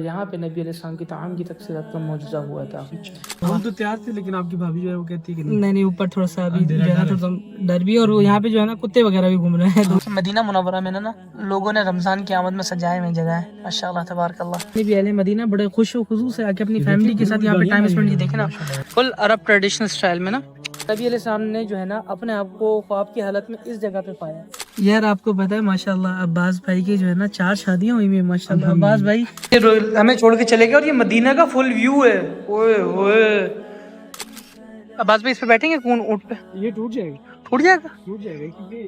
यहाँ पे नबी अलैहिस्सलाम की ताम की तकसीरत का मौजूदा हुआ था। हम तो तैयार थे लेकिन आपकी भाभी जो है वो कहती है कि नहीं, ऊपर थोड़ा सा अभी जो है ना थोड़ा डर भी, और वो यहाँ पे जो है ना कुत्ते वगैरह भी घूम रहे हैं। तो मदीना मुनव्वरा में ना लोगों ने रमजान की आमद में सजाए हुए जगह है, माशाल्लाह तबारकल्लाह। भी अहले मदीना बड़े खुश व खुशू से आके अपनी फैमिली के साथ यहाँ पे टाइम स्पेंड देखे ना, फुल अरब ट्रेडिशनल स्टाइल में ना। नबी अलैहिस्सलाम ने जो है ना अपने आप को ख्वाब की हालत में इस जगह पे पाया। यार आपको पता है माशाल्लाह अब्बास भाई की जो है ना 4 शादियां हुई हैं माशाल्लाह। अब्बास भाई हमें छोड़ के चले गए और ये मदीना का फुल व्यू है। ओए ओए अब्बास भाई इस पे बैठेंगे कौन ऊँट पे? ये टूट जाएगा क्योंकि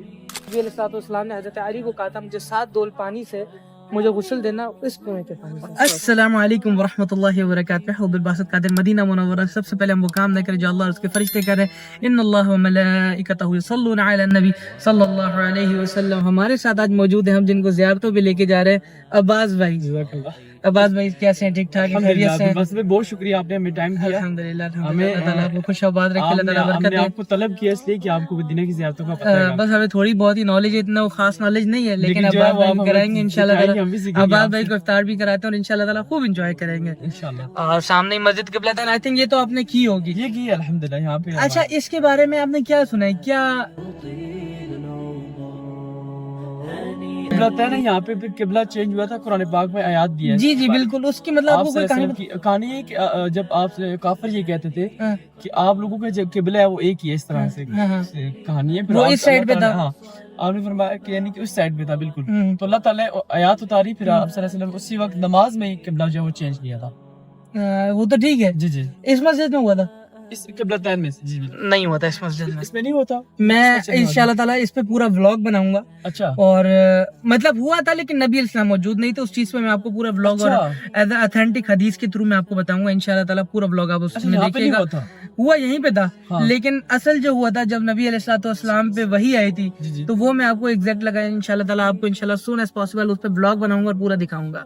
नबी अलैहिस्सलाम ने हज़रत अली को कहा था मुझे 7 डोल पानी से मुझे गुस्ल देना इस कुएं के पानी से। अस्सलाम वालेकुम वरहमतुल्लाहि वबरकातुहू। बिलबासत कादिर मदीना मुनव्वरा। सबसे पहले हम वो काम न करें जो अल्लाह और उसके फरिश्ते कर रहे हैं। इन्नल्लाह व मलाइकतहू युसल्लूना अला नबी सल्लल्लाहु अलैहि वसल्लम। हमारे साथ आज मौजूद हैं हम जिनको ज़ियारतों पे लेके जा रहे हैं, अब्बास भाई। अब्बास भाई कैसे हैं? ठीक ठाक हैं? खैरियत से हैं? बस में बहुत शुक्रिया आपने हमें टाइम दिया। अल्हम्दुलिल्लाह हमें अल्लाह ताला आपको खुशाबाद रखे, अल्लाह ताला बरकत हमने दे। आपको तलब किया इसलिए कि आपको मदीना की ज़ियारतों का पता है। बस हमें थोड़ी बहुत ही नॉलेज है, इतना वो खास नॉलेज नहीं है, लेकिन जो है अब्बास वो भाई आप को हमें कराएंगे इंशाल्लाह सिखाएंगे, ताला। हम भी सीखेंगे अब्बास आपसे। भाई को इफ्तार भी कराते हैं और इंशाल्लाह ताला खूब एंजॉय करेंगे इंशाल्लाह। और सामने ही मस्जिद क़िबला आई थिंक ये तो आपने की होगी। ये की अल्हम्दुलिल्लाह यहाँ पे। अच्छा, इसके बारे में आपने क्या सुना है? क्या किबला था ना यहाँ पे, फिर किबला चेंज हुआ था, कुरान पाक में आयात भी है। जी जी बिल्कुल, उसकी मतलब आपको कोई कहानी की कहानी है कि जब आप काफिर ये कहते थे हाँ। कि आप लोगों का जो किबला है वो एक ही है, इस तरह से हाँ। कहानी है। फिर वो आप- इस साइड पे अल्लाह था। ताला- हाँ, आपने फरमाया कि यानी कि उस साइड पे था बिल्कुल। तो अल्लाह ताला ने आयात उतारी, फिर आप सल्लल्लाहु अलैहि वसल्लम उसी वक्त नमाज में ही किबला जो है वो चेंज किया था। वो तो ठीक है, जी जी, इस मस्जिद में हुआ था? इस किबलतैन में से। जी बिल्कुल। नहीं हुआ था इस मस्जिद में। इसमें नहीं होता। मैं इंशाल्लाह ताला इस पे पूरा व्लॉग बनाऊंगा। अच्छा। और मतलब हुआ था लेकिन नबी इस्लाम मौजूद नहीं थे उस चीज पे, मैं आपको पूरा व्लॉग और एज ऑथेंटिक हदीस के थ्रू मैं आपको बताऊंगा इंशाल्लाह ताला। पूरा व्लॉग आप उसमें देखिएगा। हुआ यहीं पे था। हाँ। लेकिन असल जो हुआ था जब नबी अलैहिस्सलाम पे वही आई थी, तो वो मैं आपको एग्जैक्ट लगा इंशाल्लाह ताला आपको इंशाल्लाह सून एज पॉसिबल उस पर व्लॉग बनाऊंगा और पूरा दिखाऊंगा।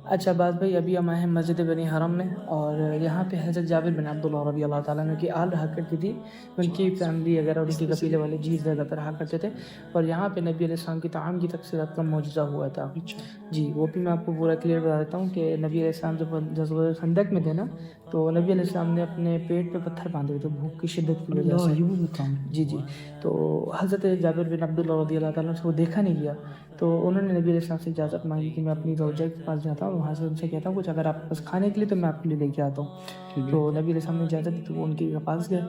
अच्छा बात भाई, अभी हम आए हैं मस्जिद बनी हरम में और यहाँ पे हज़रत जाबिर बिन अब्दुल्लाह रज़ी अल्लाह ताला अन्हु की आल रहा करती थी। उनकी फैमिली वगैरह और उनके कबीले वाले जी ज़्यादातर रहा करते थे और यहाँ पे नबी अलैहिस्सलाम की ताम की तकसीरत का मौजूदा हुआ था। जी वो भी मैं आपको पूरा क्लियर बता देता हूँ कि नबी अलैहिस्सलाम जब ग़ज़वा खंदक में थे ना, तो नबी अलैहिस्सलाम ने अपने पेट पे पत्थर बांधे हुए थे भूख की शिद्दत की वजह से। जी जी, तो हज़रत जाबिर बिन अब्दुल्लाह रज़ी अल्लाह ताला से वो देखा नहीं गया, तो उन्होंने नबी अलैहिस्सलाम से इजाज़त मांगी कि मैं अपनी ज़ौजा के पास जाता हूँ, वहाँ से उनसे कहता हूँ कुछ अगर आपके पास खाने के लिए तो मैं आपके लिए लेके आता हूँ। तो नबी अलैहिस्सलाम ने इजाज़त दी तो वो उनके पास गए,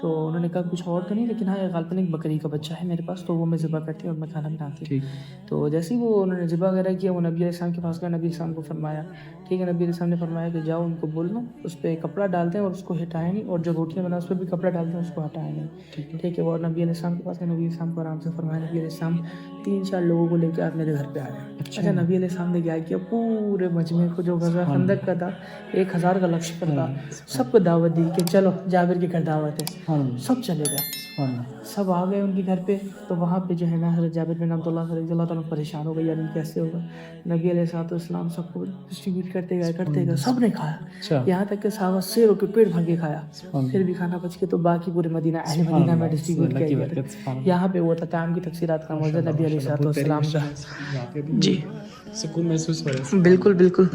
तो उन्होंने कहा कुछ और तो नहीं, लेकिन हाँ काल्पनिक बकरी का बच्चा है मेरे पास, तो वो मैं ज़िबा करती और मैं खाना बनाती। तो जैसे ही वो उन्होंने ज़िबा वगैरह किया, वो नबी अलैहिस्सलाम के पास गया। नबी अलैहिस्सलाम को फरमाया, ठीक है, नबी अलैहिस्सलाम ने फरमाया कि जाओ उनको बोल दो उस पर कपड़ा डालते हैं और उसको हटाए नहीं, और जो रोटियाँ बना उस पर भी कपड़ा डालते हैं उसको हटाए नहीं। ठीक है, वो नबी अलैहिस्सलाम के पास गए। नबी अलैहिस्सलाम को आराम से फरमाया। नबी अलैहिस्सलाम 3-4 लोगों को लेकर आप मेरे घर पे आ रहे। अच्छा, नबी अलैहिस्सलाम ने क्या किया, पूरे मजमे को जो ग़ज़वा खंदक का था 1000 का लश्कर था, सबको दावत दी कि चलो जाबिर के घर दावत है। सब चले गए, सब आ गए उनके घर पे। तो वहाँ पे जो है ना हज़रत जाबिर बिन अब्दुल्लाह रज़ियल्लाहु ताला परेशान हो गए, यानी कैसे होगा। नबी अलैहिस्सलाम सबको डिस्ट्रीब्यूट करते गए, सब ने खाया, यहाँ तक कि सहाबा शेरों के पेट भर के खाया, फिर भी खाना बच के तो बाकी पूरे मदीना अहले मदीना में डिस्ट्रीब्यूट किया गया। यहाँ पे वो था ताम की तकसीरात का मौजूद नबी अलैहिस्सलाम का। जी सुकून महसूस हो रहा है। बिल्कुल बिल्कुल।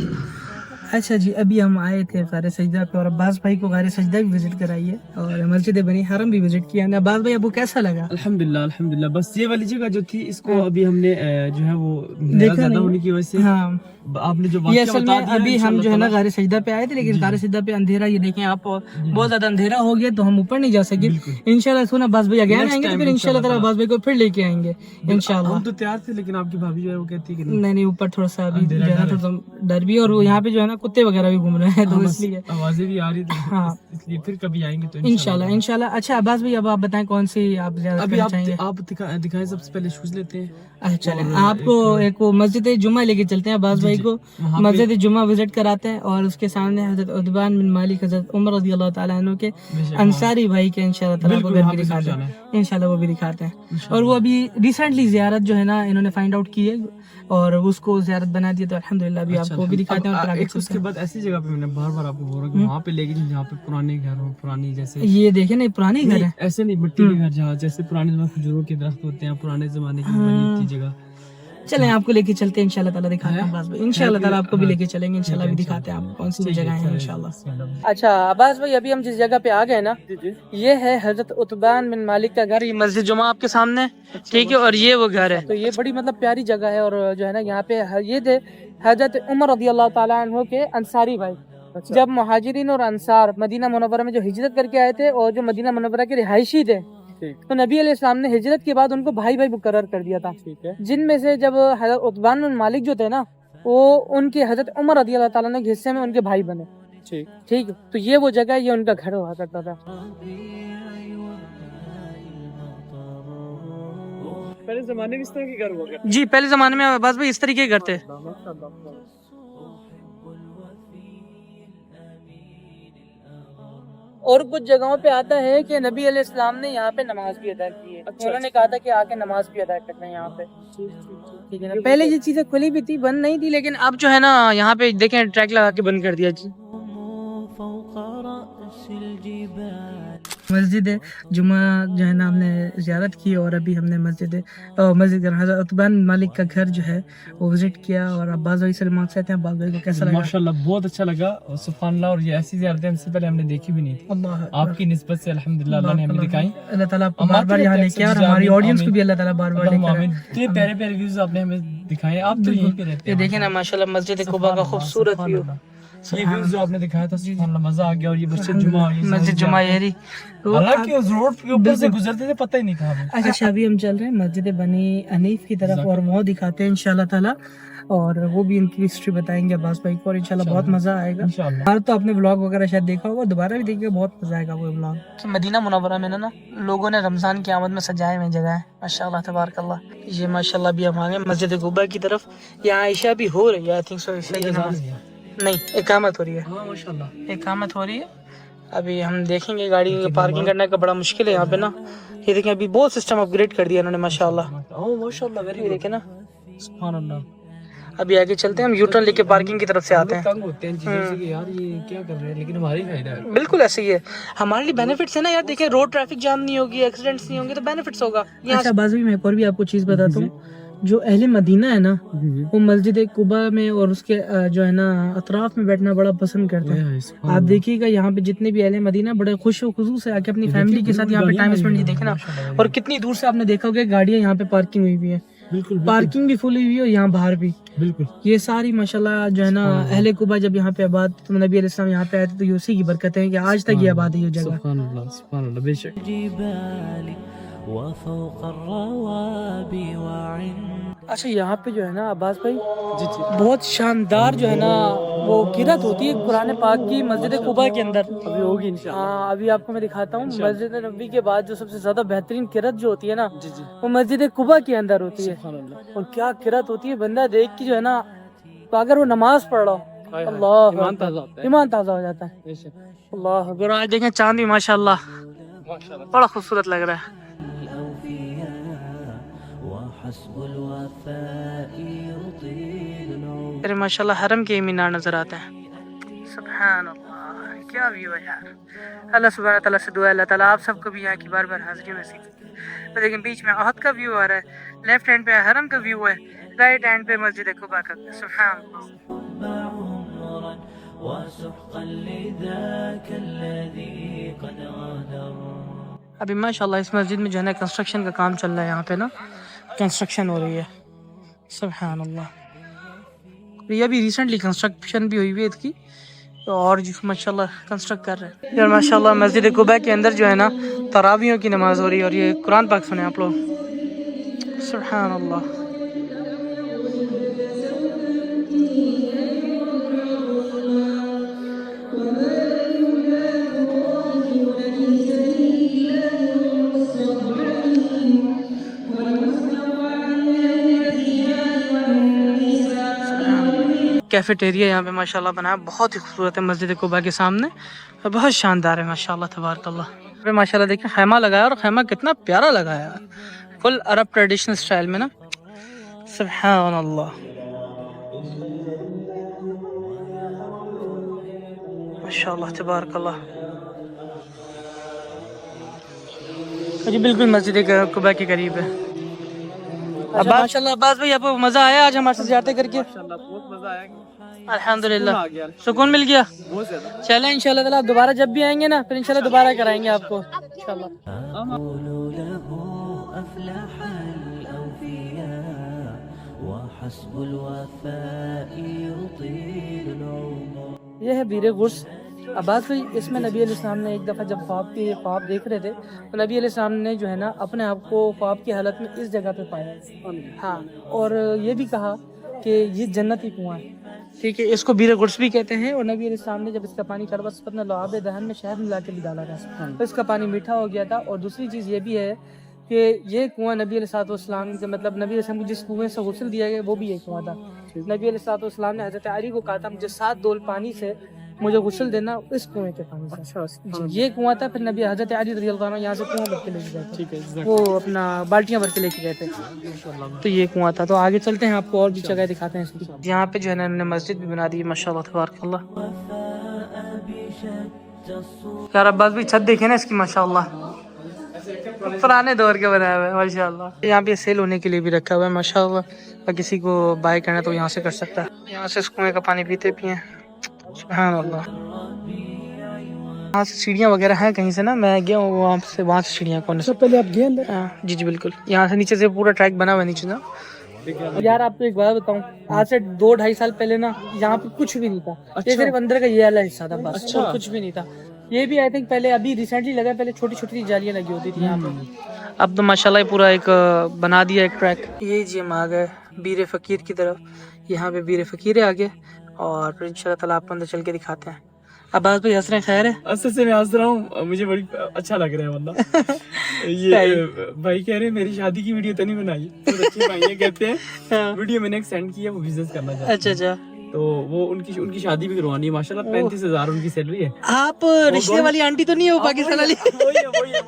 अच्छा जी, अभी हम आए थे गारे सजदा पे और अब्बास भाई को गारे सजदा भी विजिट कराई है और मस्जिद बनी हरम भी विजिट किया है। अब्बास भाई आपको कैसा लगा? अल्हम्दुलिल्लाह अल्हम्दुलिल्लाह। बस ये वाली जगह जो थी इसको अभी हमने जो है वो देखा नहीं होने की वजह से। हाँ, आपने जो ये असल में अभी हम जो है ना गारे सजदा पे आए थे, लेकिन गारे सजदा पे अंधेरा, ये देखें आप, बहुत ज्यादा अंधेरा हो गया तो हम ऊपर नहीं जा सके। इंशाल्लाह सुना अब्बास भाई अगेन आएंगे तो फिर इंशाल्लाह ताला अब्बास भाई को फिर लेके आएंगे इंशाल्लाह। हम तो तैयार थे लेकिन आपकी भाभी जो है वो कहती है कि नहीं, ऊपर थोड़ा सा अभी जो है ना थोड़ा डर भी, और वो यहाँ पे जो है ना कुत्ते वगैरह भी घूम रहे हैं, तो इसलिए आवाजें भी आ रही थी। हाँ, इसलिए फिर कभी आएंगे तो इंशाल्लाह। अच्छा अब्बास भाई अब आप बताएं कौन सी आप आप दिखाएं। सबसे पहले शूज लेते हैं। अच्छा चलें, आपको एक वो मस्जिद जुमा लेके चलते हैं। अब्बास भाई को मस्जिद जुमा विजिट कराते हैं और उसके सामने हज़रत उतबान बिन मालिक, हज़रत उमर रज़ी अल्लाह ताला अन्हु के अंसारी भाई के इंशाल्लाह ताला वो घर भी दिखाते हैं, इंशाल्लाह वो भी दिखाते हैं। और वो अभी रिसेंटली ज़ियारत जो है ना इन्होंने फाइंड आउट की है और उसको ज़ियारत बना दिया, तो अल्हम्दुलिल्लाह अभी आपको भी दिखाते हैं। और उसके बाद ऐसी जगह पे मैंने बार आपको बोल रहा हूँ वहाँ पे लेके जहाँ पे पुराने घर हो, पुरानी जैसे ये देखे ना पुरानी घर है, ऐसे नहीं मिट्टी के घर, जहाँ जैसे पुराने खजूरों के दरख्त होते हैं, पुराने जमाने की बनी थी जगह। چلیں آپ کو لے کے چلتے ہیں انشاءاللہ تعالیٰ دکھاتے ہیں عباس بھائی انشاءاللہ تعالیٰ آپ کو بھی لے کے چلیں گے انشاءاللہ بھی دکھاتے ہیں آپ کون سی جگہ ہیں انشاءاللہ اچھا عباس بھائی ابھی ہم جس جگہ پہ آ گئے نا یہ ہے حضرت عتبان بن مالک کا گھر یہ مسجد جمعہ آپ کے سامنے ٹھیک ہے اور یہ وہ گھر ہے تو یہ بڑی مطلب پیاری جگہ ہے اور جو ہے نا یہاں پہ یہ تھے حضرت عمر رضی اللہ تعالیٰ عنہ کے انصاری بھائی جب مہاجرین اور انصار مدینہ منورہ میں جو ہجرت کر کے آئے تھے اور جو مدینہ منورہ کے رہائشی تھے تو نبی علیہ السلام نے ہجرت کے بعد ان کو بھائی بھائی مقرر کر دیا تھا جن میں سے جب حضرت عتبان بن مالک جو تھے نا وہ ان کے حضرت عمر رضی اللہ تعالیٰ عنہ کے حصے میں ان کے بھائی بنے ٹھیک تو یہ وہ جگہ یہ ان کا گھر ہوا کرتا تھا پہلے زمانے میں اس طرح کے گھر ہوا کرتے جی پہلے زمانے میں عباس بھائی اس طریقے کے گھر تھے اور کچھ جگہوں پہ آتا ہے کہ نبی علیہ السلام نے یہاں پہ نماز بھی ادا کی ہے انہوں نے کہا تھا کہ آ کے نماز بھی ادا کرنا ہے یہاں پہ ٹھیک ہے نا پہلے یہ چیزیں کھلی بھی تھی بند نہیں تھی لیکن اب جو ہے نا یہاں پہ دیکھیں ٹریک لگا کے بند کر دیا جی مسجد جمعہ جو ہے نا ہم نے زیارت کی اور ابھی ہم نے مسجد حضرت عتبان مالک کا گھر جو ہے وہ وزٹ کیا اور عباس بھائی سے معلومات سے عباس بھائی کو کیسا لگا ماشاءاللہ بہت اچھا لگا اور سبحان اللہ اور یہ ایسی زیارتیں ہم سے پہلے ہم نے دیکھی بھی نہیں تھی اللہ آپ کی نسبت سے الحمدللہ اللہ نے ہمیں دکھائی اللہ تعالیٰ آپ کو بار بار یہاں لے کے اور ہماری آڈینس کو بھی اللہ تعالیٰ بار بار لے کے اتنے پیارے پیارے ویوز آپ نے ہمیں دکھائے آپ تو یہیں پہ رہتے یہ دیکھیں نا ماشاءاللہ مسجد قباء کا خوبصورت ویو یہ ویوز جو آپ نے دکھایا تھا سبحان اللہ مزہ آ گیا اور یہ مسجد جمعہ مسجد جمعہ یہ رہی حالانکہ اس روڈ کے اوپر سے گزرتے تھے پتہ ہی نہیں کہاں پہ اچھا ابھی ہم چل رہے ہیں مسجد بنی حنیف کی طرف اور وہ دکھاتے ہیں انشاءاللہ تعالیٰ اور وہ بھی ان کی ہسٹری بتائیں گے عباس بھائی کو اور انشاءاللہ بہت مزہ آئے گا انشاءاللہ اور تو آپ نے بلاگ وغیرہ شاید دیکھا ہوگا دوبارہ بھی دیکھیے بہت مزہ آئے گا وہ بلاگ مدینہ منورہ میں نا لوگوں نے رمضان کی آمد میں سجائے ہوئے جگہ ہے ماشاءاللہ تبارک اللہ یہ ماشاءاللہ ابھی ہم آگے مسجد قباء کی طرف یہاں عشاء بھی ہو رہی ہے آئی تھنک سو نہیں اقامت ہو رہی ہے ہاں ماشاءاللہ اقامت ہو رہی ہے ابھی ہم دیکھیں گے گاڑی پارکنگ کرنے کا بڑا مشکل ہے یہاں پہ نا یہ دیکھیں ابھی بہت سسٹم اپ گریڈ کر دیا انہوں نے ماشاءاللہ ماشاءاللہ ویری دیکھیں نا سبحان اللہ ابھی آگے چلتے ہیں ہم یوٹرن لے کے پارکنگ کی طرف سے آتے ہیں تنگ ہوتے ہیں چیزوں سے کہ یار یہ کیا کر رہے ہیں لیکن ہماری فائدہ ہے بالکل ایسے ہی ہے ہمارے لیے بینیفٹس ہے نا یار دیکھیں روڈ ٹریفک جام نہیں ہوگی ایکسیڈنٹس نہیں ہوں گے تو بینیفٹس ہوگا اچھا بازوی میں ایک اور بھی آپ کو چیز بتاتا ہوں جو اہل مدینہ ہے نا وہ مسجد قباء میں اور اس کے جو ہے نا اطراف میں بیٹھنا بڑا پسند کرتے ہیں آپ دیکھیے گا یہاں پہ جتنے بھی اہل مدینہ بڑے خوش و خصوص سے آ کے اپنی فیملی کے ساتھ یہاں پہ ٹائم اسپینڈ دیکھیں نا اور کتنی دور سے آپ نے دیکھا ہوگا گاڑیاں یہاں پہ پارکنگ ہوئی ہوئی ہیں پارکنگ بھی فل ہوئی ہے اور یہاں باہر بھی بالکل یہ ساری ماشاءاللہ جو ہے نا اہل قباء جب یہاں پہ آباد نبی علیہ السلام یہاں پہ آئے تھے تو یہ اسی کی برکت ہے کہ آج تک یہ آباد ہے یہ جگہ سبحان اللہ بے شک اچھا یہاں پہ جو ہے نا عباس بھائی بہت شاندار جو ہے نا وہ قرات ہوتی ہے قرآن پاک کی مسجد قباء کے اندر ابھی ہوگی انشاءاللہ ہاں ابھی آپ کو میں دکھاتا ہوں مسجد نبوی کے بعد جو سب سے زیادہ بہترین قرات جو ہوتی ہے نا وہ مسجد قباء کے اندر ہوتی ہے اور کیا قرات ہوتی ہے بندہ دیکھ کے جو ہے نا تو اگر وہ نماز پڑھ رہا ہو اللہ ایمان تازہ ہو جاتا ہے اللہ اگر آج دیکھیں چاند بھی ماشاءاللہ بڑا خوبصورت لگ رہا ہے میرے ماشاءاللہ حرم کے مینار نظر آتے ہیں سبحان اللہ کیا ویو ہے یار اللہ سبحانہ تعالیٰ سے دعا ہے اللہ تعالیٰ آپ سب کو بھی یہاں کی بار بار حاضری نصیب تو لیکن بیچ میں احد کا ویو آ رہا ہے لیفٹ ہینڈ پہ حرم کا ویو ہے رائٹ ہینڈ پہ مسجد قباء کا سبحان اللہ ابھی ماشاءاللہ اس مسجد میں جو ہے نا کنسٹرکشن کا کام چل رہا ہے یہاں پہ نا کنسٹرکشن ہو رہی ہے سبحان اللہ یہ ابھی ریسنٹلی کنسٹرکشن بھی ہوئی ہوئی ہے اس کی اور ماشاءاللہ کنسٹرکٹ کر رہے ہیں یار ماشاءاللہ مسجد قباء کے اندر جو ہے نا تراویحوں کی نماز ہو رہی ہے اور یہ قرآن پاک سنیں آپ لوگ سبحان اللہ کیفیٹیریا یہاں پہ ماشاءاللہ بنایا بہت ہی خوبصورت ہے مسجد قباء کے سامنے بہت شاندار ہے ماشاءاللہ تبارک اللہ ماشاءاللہ دیکھیں خیمہ لگایا اور خیمہ کتنا پیارا لگایا فل عرب ٹریڈیشنل سٹائل میں نا سبحان اللہ ماشاءاللہ تبارک اللہ جی بالکل مسجد قباء کے قریب ہے माशाल्लाह अब्बास भाई आपको मजा आया आज हमारे साथ ज़ियारतें करके? माशाल्लाह बहुत मजा आया, अल्हम्दुलिल्लाह आ गया, सुकून मिल गया। बहुत ज्यादा। चलें इंशाल्लाह ताला दोबारा जब भी आएंगे ना फिर इंशाल्लाह दोबारा कराएंगे आपको इंशाल्लाह। ये है बीरे गुर्स अब्बास भाई। इसमें नबी अलैहिस्सलाम ने एक दफ़ा जब ख्वाब देख रहे थे तो नबी अलैहिस्सलाम ने जो है ना अपने आप को ख्वाब की हालत में इस जगह पे पाया। हाँ, और ये भी कहा कि ये जन्नती कुआं है, ठीक है, इसको बीरे गुर्स भी कहते हैं। और नबी अलैहिस्सलाम ने जब इसका पानी करबस अपने लुआब दहन में शहद मिला के भी डाला था तो इसका पानी मीठा हो गया था। और दूसरी चीज़ ये भी है कि ये कुआं नबी अलैहिस्सलाम के मतलब नबी अलैहिस्सलाम को जिस कुएं से गुस्ल दिया गया वो भी ये कुआं था। नबी अलैहिस्सलाम ने हज़रत अली को कहा था मुझे 7 डोल पानी से मुझे गुस्ल देना इस कुएं के पानी से। अच्छा, ये कुआं था। फिर नबी हज़रत अली रज़ियल्लाहु अन्हु यहाँ से कुआं भर के लेके गए थे, ठीक है, वो अपना बाल्टियाँ भर के लेके गए थे। तो ये कुआं था। तो आगे चलते हैं, आपको और भी जगह दिखाते हैं इसकी। यहाँ पे जो है ना इन्होंने मस्जिद भी बना दी है माशाल्लाह तबारकल्लाह। यार अब्बास भाई छत देखे ना इसकी माशाल्लाह, पुराने दौर के बनाया हुआ है माशाल्लाह। यहाँ पे सेल होने के लिए भी रखा हुआ है माशाल्लाह, और किसी को बाय करना तो यहाँ से कर सकता है। यहाँ से इस कुएं का पानी पीते भी हैं, सुभान अल्लाह। यहाँ से सीढ़ियाँ वगैरह हैं कहीं से ना, मैं गया हूँ वहाँ से सीढ़ियाँ कौन से पहले आप गए अंदर? हाँ जी जी बिल्कुल, यहाँ से नीचे से पूरा ट्रैक बना हुआ है नीचे ना। यार आपको एक बात बताऊं, आज से 2-2.5 साल पहले ना यहाँ पे कुछ भी नहीं था। ये सिर्फ अंदर का ये वाला हिस्सा था बस, और कुछ भी नहीं था। ये भी आई थिंक पहले अभी रिसेंटली लगा, पहले छोटी छोटी जालियाँ लगी होती थी यहाँ पे। अब तो माशाल्लाह पूरा एक बना दिया एक ट्रैक। ये जी हम आ गए बीरे फ़कीर की तरफ। यहाँ पे बीरे फ़कीर है आगे, और फिर इंशाल्लाह ताला आपको अंदर चल के दिखाते हैं। अब्बास भाई हंस रहे हैं, खैर है? असल से मैं हंस रहा हूँ, मुझे बड़ी अच्छा लग रहा है वल्लाह। ये भाई कह रहे हैं मेरी शादी की वीडियो तो नहीं बनाई, तो अच्छे भाई ये कहते हैं वीडियो मैंने एक सेंड किया, वो बिजनेस करना चाहते हैं। अच्छा, तो वो उनकी शादी भी करवानी है माशाल्लाह। 35,000 उनकी सैलरी है। आप रिश्ते वाली आंटी तो नहीं है वो पाकिस्तान वाली? वही है।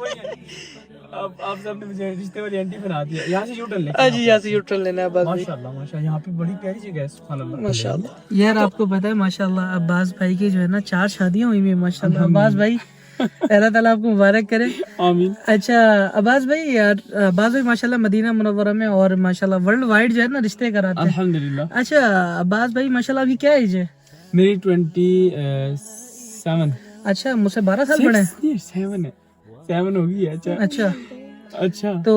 अब आप सबने मुझे रिश्ते वाली आंटी बना दिया। यहाँ से यूटर्न लेना। जी यहाँ से यूटर्न लेना है बस। माशाल्लाह माशाल्लाह, यहाँ पे बड़ी प्यारी जगह है, सुभान अल्लाह माशाल्लाह। यार आपको पता है माशाल्लाह अब्बास भाई की जो है ना 4 शादियां हुई हैं माशाल्लाह। अब्बास भाई अल्लाह ताला आपको मुबारक करे, आमीन। अच्छा अब्बास भाई, यार अब्बास भाई माशाल्लाह मदीना मुनव्वरा में और माशाल्लाह वर्ल्ड वाइड जो है ना रिश्ते कराते हैं अल्हम्दुलिल्लाह। अच्छा अब्बास भाई माशाल्लाह अभी क्या एज है? मेरी 27। अच्छा मुझसे 12 साल बड़े हैं। 7 हो गई है। अच्छा तो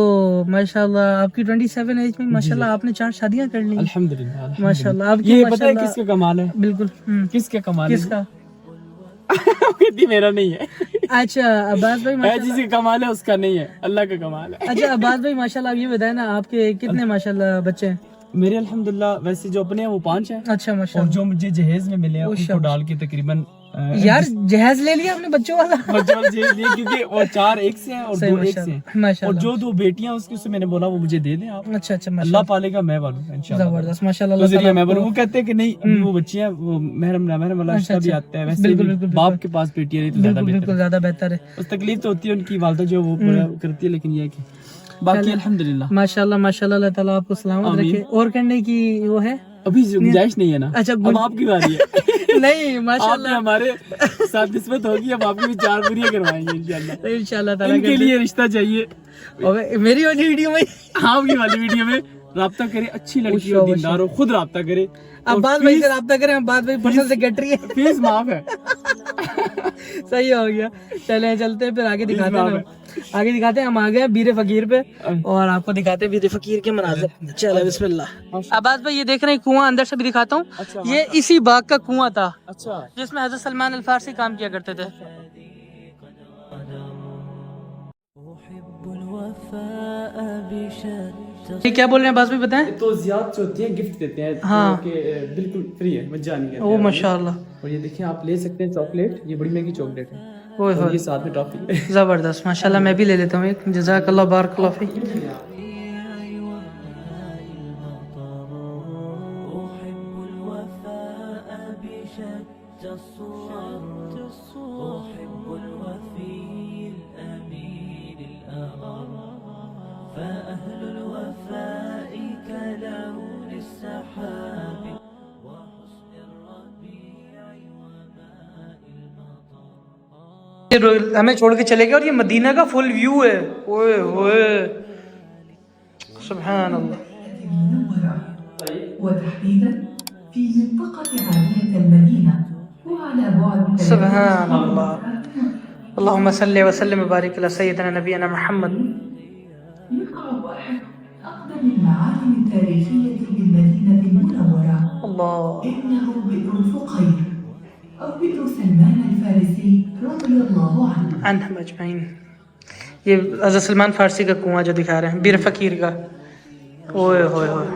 माशाल्लाह आपकी 27 एज में माशाल्लाह आपने 4 शादियां कर ली अल्हम्दुलिल्लाह माशाल्लाह। आपकी ये पता है किसका कमाल है? बिल्कुल किसका कमाल है? किसका? मेरा नहीं है। अच्छा अब्बास भाई जिसका कमाल है उसका नहीं है, अल्लाह का कमाल है। अच्छा अब्बास भाई माशाल्लाह आप ये बताएं ना आपके कितने माशाल्लाह बच्चे हैं? मेरे अल्हम्दुलिल्लाह वैसे जो अपने हैं वो 5 हैं। अच्छा माशाल्लाह। और जो मुझे जहेज में मिले हैं उनको डाल के तकरीबन यार जहेज ले लिया अपने बच्चों वाला? जहेज लिए क्योंकि वो 4 एक से हैं और 2 एक से हैं माशाल्लाह। और जो 2 बेटियां उसकी उससे मैंने बोला वो मुझे दे दें आप। अच्छा अल्लाह पालेगा, मैं वालूं इंशाल्लाह। जबरदस्त माशाल्लाह। मैं बोलूं, वो कहते हैं कि नहीं वो बच्ची है, वो महरम वाला रिश्ता भी आता है। वैसे बाप के पास बेटियां रही तो ज्यादा बेहतर है। उस तकलीफ तो होती है उनकी वालदा जो वो करती है, लेकिन ये है कि बाकी अल्हम्दुलिल्लाह माशाल्लाह माशाल्लाह अल्लाह ताला आपको सलामत रखे। और करने की वो है अभी गुंजाइश नहीं है ना। अच्छा अब आपकी बारी है। नहीं माशाल्लाह हमारे साथ निस्बत होगी, अब आपकी भी 4 पूरी करवाएंगे इंशाल्लाह। इंशाल्लाह ताला इनके लिए रिश्ता चाहिए। मेरी वाली वीडियो में, हाँ आपकी वाली वीडियो में राब्ता करे, अच्छी लड़की हो, दीनदार हो, खुद राब्ता करे। अब्बास भाई से राब्ता करें, अब्बास भाई पर्सनल सेक्रेटरी है, फीस माफ है। सही हो गया। चले चलते हैं फिर आगे दिखाते हैं, आगे दिखाते हैं। हम आ गए बीरे फकीर पे और आपको दिखाते हैं बीरे फकीर के मनाज़िर। चलो बिस्मिल्लाह। अब्बास भाई ये देख रहे हैं कुआं, अंदर से भी दिखाता हूँ। ये इसी बाग का कुआं था जिसमें हज़रत सलमान अल फारसी काम किया करते थे। क्या बोल रहे हैं अब्बास भाई बताएं? तो ज़ियारत होती है, गिफ्ट देते हैं। हाँ बिल्कुल फ्री है, मजानी है। ओ माशाल्लाह। और ये देखिए आप ले सकते हैं चॉकलेट, ये बड़ी महंगी चॉकलेट है और ये साथ में टॉफी है। जबरदस्त माशाल्लाह। मैं भी ले लेता हूँ एक, जज़ाकल्लाह बारकल्लाह फीक। हमें छोड़ के चले गए और ये मदीना का फुल व्यू है। ओए ओए सुभान अल्लाह। تحديدا في منطقة عالية المدينة وعلى بعد سبحان اللہ. اللهم صل وسلم وبارك على سيدنا نبينا محمد. يقع أحد أقدم المعالم التاريخية للمدينة المنورة اللہ. إنه بئر فقير أو بئر سلمان الفارسي رضي الله عنه. عنہم اجمعین. یہ حضرت سلمان فارسی کا کنواں جو دکھا رہے ہیں بیر فقیر کا. اوئے ہوئے ہوئے.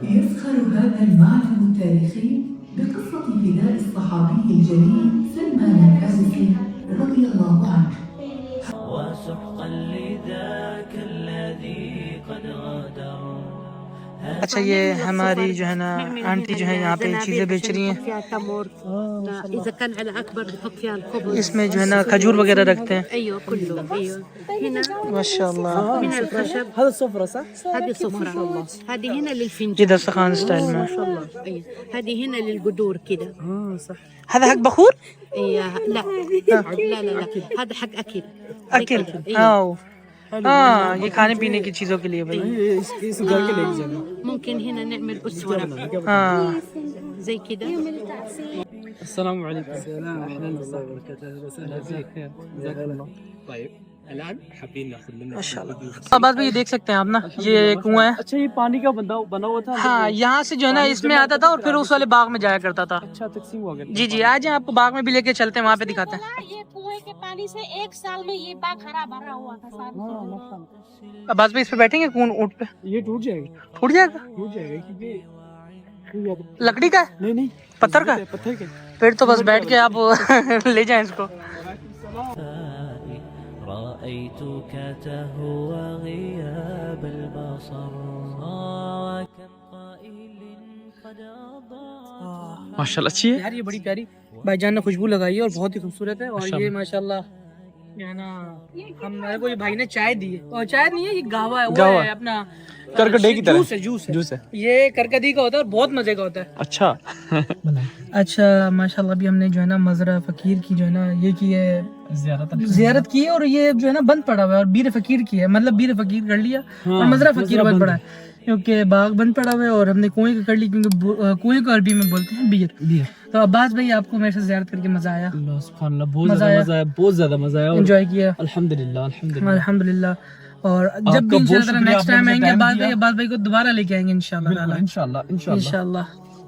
يزخر هذا المعلم التاريخي بقصة فداء الصحابي الجليل سلمان الفارسي رضي الله عنه. وسحقا لذاك الذي قد غادر. اچھا یہ ہماری جو ہے نا آنٹی جو ہے یہاں پہ چیزیں بیچ رہی ہیں. اذا كان على اكبر بحط فيها الخبز. اس میں جو ہے نا کھجور وغیرہ رکھتے ہیں. ايوه كله ايوه. هنا ماشاء اللہ. من الخشب. هذا الصفرة صح؟ هذه صفرة. هذه هنا یہ للفنجان. دسترخوان اسٹائل میں. ما شاء الله. ايوه هذه هنا للقدور كده. صح. هذا حق بخور؟ ايوه لا لا لا هذا حق اكل. اکل. ہاں یہ کھانے پینے کی چیزوں کے لیے بھائی. اس گھر کے لے جانا. ممكن هنا نعمل اسوره ہاں. زي كده. السلام عليكم. السلام ورحمة الله وبركاته. وسهلا فيك. جزاك الله. طيب الآن حابين ناخذ منك. ماشاء اللہ. اب بات یہ دیکھ سکتے ہیں آپ نا یہ کنواں ہے. اچھا یہ پانی کا بنا ہوا تھا. ہاں یہاں سے جو ہے نا اس میں آتا تھا اور پھر اس والے باغ میں جایا کرتا تھا. اچھا تقسیم ہو گیا. جی جی آ جائیں آپ کو باغ میں بھی لے کے چلتے ہیں وہاں پہ دکھاتے ہیں. یہ کنویں کے پانی سے ایک سال میں یہ باغ ہرا بھرا ہوا تھا سارا. عباس بھائی اس پہ بیٹھیں گے کون اونٹ پہ؟ یہ ٹوٹ جائے گا. ٹوٹ جائے گا. ٹوٹ جائے گا کیونکہ لکڑی کا ہے نہیں نہیں پتھر کا ہے؟ پتھر کے. پھر تو بس بیٹھ کے آپ لے جائیں اس کو. رأيتك تهوى غياب البصر وكم قائل قد أضاع. ماشاء اللہ اچھی ہے یار یہ بڑی پیاری بھائی جان نے خوشبو لگائی ہے اور بہت ہی خوبصورت ہے. اور یہ ماشاء اللہ جو ہے نا ہمارے کو یہ بھائی نے چائے دی ہے. اور چائے نہیں ہے یہ گاوا ہے. وہ ہے اپنا کرکٹے کی طرح. جوس ہے. جوس ہے. یہ کرکدی کا ہوتا ہے اور بہت مزے کا ہوتا ہے. اچھا. اچھا ماشاء اللہ ابھی ہم نے جو ہے نا مزرعہ فقیر کی جو ہے نا یہ کی ہے زیارت کی ہے. اور یہ جو ہے نا بند پڑا ہوا ہے. اور بیر فقیر کی ہے مطلب بیر فقیر کر لیا اور مزرعہ فقیر بند پڑا ہے کیونکہ باغ بند پڑا ہوا ہے. اور ہم نے کنویں کا کر لی کیونکہ کنویں کو عربی میں بولتے ہیں بیر. تو عباس بھائی آپ کو میرے سے زیارت کر کے مزہ آیا؟ اللہ سبحان اللہ بہت زیادہ مزہ آیا. بہت زیادہ مزہ آیا. انجوائے کیا الحمدللہ الحمدللہ الحمدللہ. اور جب بھی انشاءاللہ نیکسٹ ٹائم آئیں گے عباس بھائی کو دوبارہ لے کے آئیں گے انشاءاللہ.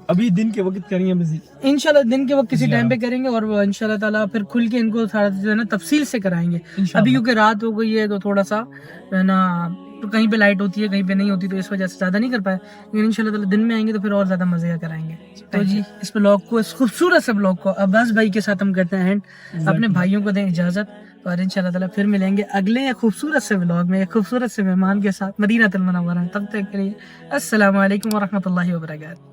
ابھی دن کے وقت کریں گے مزید انشاءاللہ دن کے وقت کسی ٹائم پہ کریں گے. اور انشاءاللہ تعالیٰ پھر کھل کے ان کو تھوڑا جو ہے نا تفصیل سے کرائیں گے. ابھی کیونکہ رات ہو گئی ہے تو تھوڑا سا جو ہے نا کہیں پہ لائٹ ہوتی ہے کہیں پہ نہیں ہوتی تو اس وجہ سے زیادہ نہیں کر پائے. لیکن انشاءاللہ تعالیٰ دن میں آئیں گے تو پھر اور زیادہ مزے کرائیں گے. تو جی اس بلاگ کو اس خوبصورت سے بلاگ کو عباس بھائی کے ساتھ ہم کرتے ہیں اینڈ. اپنے بھائیوں کو دیں اجازت اور انشاءاللہ تعالیٰ پھر ملیں گے اگلے خوبصورت سے بلاگ میں ایک خوبصورت سے مہمان کے ساتھ مدینہ المنورہ. تب تک کے لیے السلام علیکم ورحمۃ اللہ وبرکاتہ.